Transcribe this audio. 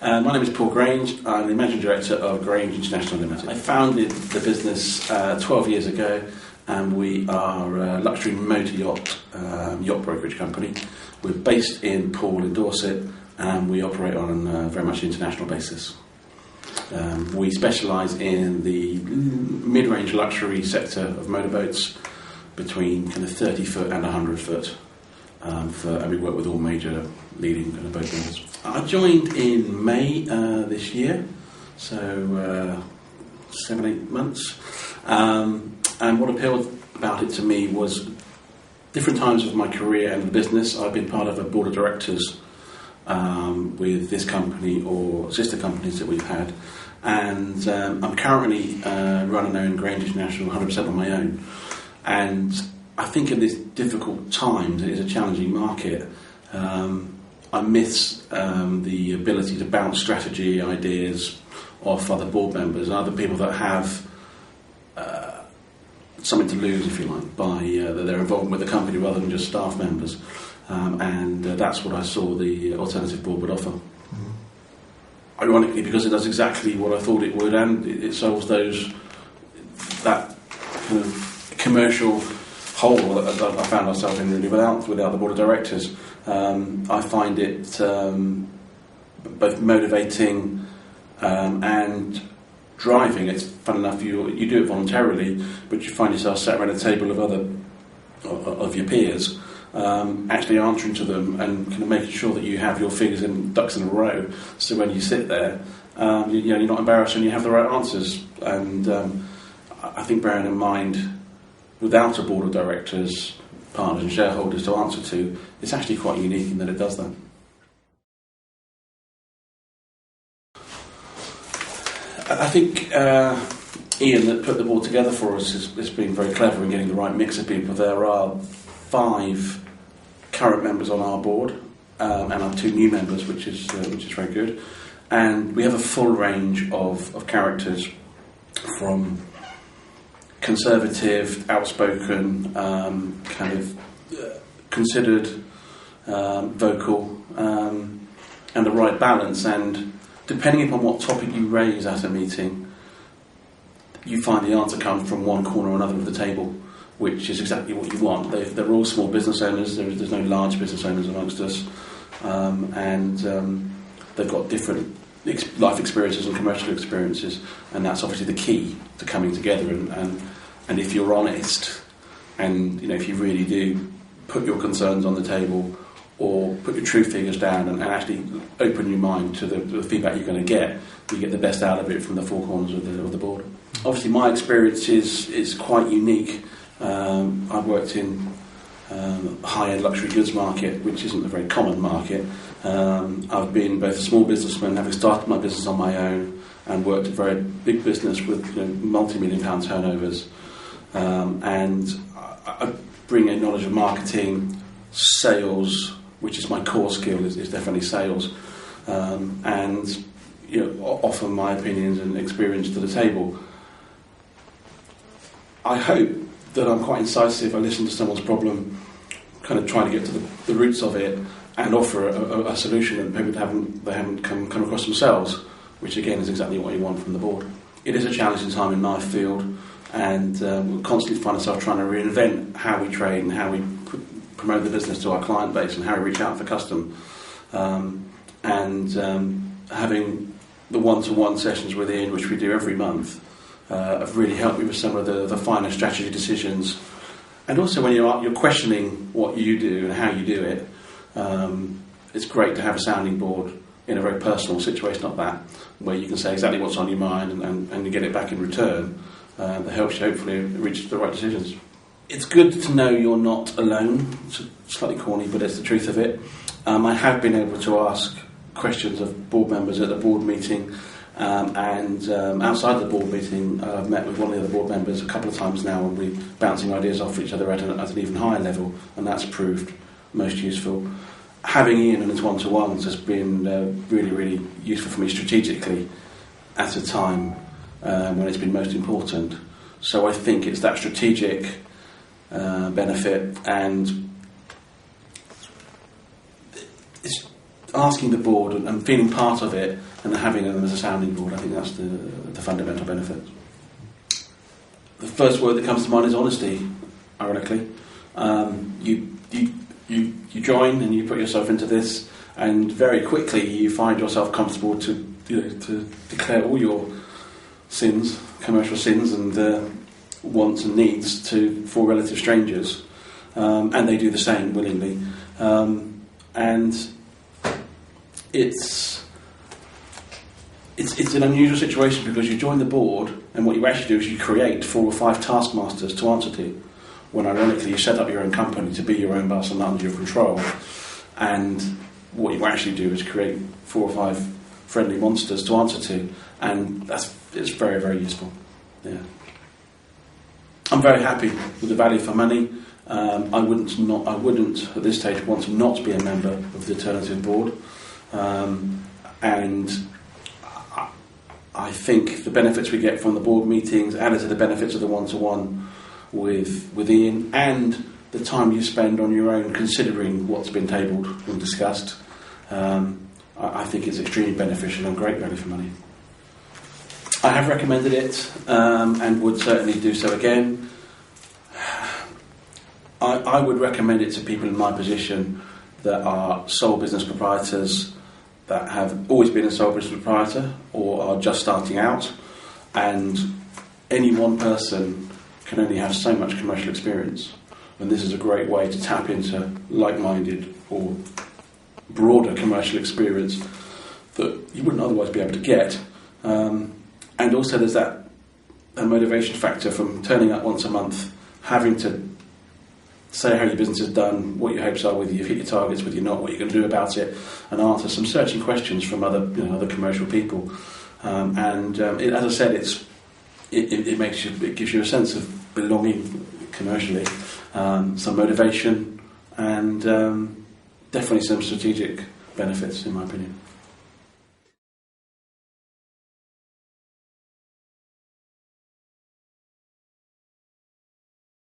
My name is Paul Grange. I'm the Managing Director of Grange International Limited. I founded the business 12 years ago, and we are a luxury motor yacht brokerage company. We're based in Poole in Dorset, and we operate on a very much international basis. We specialise in the mid-range luxury sector of motorboats between kind of 30 foot and 100 foot. And we work with all major leading boat builders. I joined in May this year, so 7-8 months. And what appealed about it to me was different times of my career and the business. I've been part of a board of directors with this company or sister companies that we've had. And I'm currently running our own Grange International 100% on my own. And I think in these difficult times, it is a challenging market. I miss the ability to bounce strategy ideas off other board members and other people that have something to lose, if you like, by their involvement with the company rather than just staff members. And that's what I saw the Alternatve board would offer. Mm-hmm. Ironically, because it does exactly what I thought it would, and it solves that kind of commercial hole that I found myself in really without the board of directors. I find it both motivating and driving. It's fun enough you do it voluntarily, but you find yourself sat around a table of your peers, actually answering to them and kind of making sure that you have your figures and ducks in a row. So when you sit there, you're not embarrassed and you have the right answers. And I think bearing in mind, without a board of directors, partners and shareholders to answer to, it's actually quite unique in that it does that. I think Ian, that put the board together for us, has been very clever in getting the right mix of people. There are 5 current members on our board and our 2 new members, which is very good. And we have a full range of characters, from conservative, outspoken, kind of considered, vocal, and the right balance. And depending upon what topic you raise at a meeting, you find the answer comes from one corner or another of the table, which is exactly what you want. They're all small business owners. There's no large business owners amongst us, and they've got different life experiences and commercial experiences, and that's obviously the key to coming together. And if you're honest, and if you really do put your concerns on the table, or put your true figures down, and actually open your mind to the feedback you're going to get, you get the best out of it from the 4 corners of the board. Obviously, my experience is quite unique. I've worked in high-end luxury goods market, which isn't a very common market. I've been both a small businessman, having started my business on my own, and worked a very big business with multi-million-pound turnovers. And I bring a knowledge of marketing, sales, which is my core skill, is definitely sales, and offer my opinions and experience to the table. I hope that I'm quite incisive. I listen to someone's problem, kind of trying to get to the roots of it, and offer a solution that maybe they haven't come across themselves, which again is exactly what you want from the board. It is a challenging time in my field, and we constantly find ourselves trying to reinvent how we trade and how we promote the business to our client base and how we reach out for custom. Having the one-to-one sessions with Ian, which we do every month, have really helped me with some of the finer strategy decisions. And also when you're questioning what you do and how you do it, it's great to have a sounding board in a very personal situation like that, where you can say exactly what's on your mind and you get it back in return. That helps you hopefully reach the right decisions. It's good to know you're not alone. It's slightly corny, but it's the truth of it. I have been able to ask questions of board members at the board meeting, and outside the board meeting, I've met with one of the other board members a couple of times now, and we're bouncing ideas off each other at an even higher level, and that's proved most useful. Having Ian in his one-to-ones has been really, really useful for me strategically at a time when it's been most important. So I think it's that strategic benefit, and it's asking the board and feeling part of it and having them as a sounding board. I think that's the fundamental benefit. The first word that comes to mind is honesty. Ironically, you join and you put yourself into this, and very quickly you find yourself comfortable to declare all your sins, commercial sins, and wants and needs for relative strangers, and they do the same willingly, and it's an unusual situation because you join the board, and what you actually do is you create 4 or 5 taskmasters to answer to, when ironically you set up your own company to be your own boss and under your control, and what you actually do is create 4 or 5 friendly monsters to answer to, and it's very, very useful. Yeah, I'm very happy with the value for money. I wouldn't at this stage want to not be a member of the Alternatve board, and I think the benefits we get from the board meetings, added to the benefits of the one-to-one with Ian, and the time you spend on your own considering what's been tabled and discussed, I think it's extremely beneficial and great value for money. I have recommended it, and would certainly do so again. I would recommend it to people in my position that are sole business proprietors, that have always been a sole business proprietor or are just starting out, and any one person can only have so much commercial experience, and this is a great way to tap into like-minded or broader commercial experience that you wouldn't otherwise be able to get, and also there's that motivation factor from turning up once a month, having to say how your business is done, what your hopes are, whether you've hit your targets, whether you're not, what you're going to do about it, and answer some searching questions from other commercial people. As I said, it gives you a sense of belonging commercially, some motivation, and definitely some strategic benefits, in my opinion.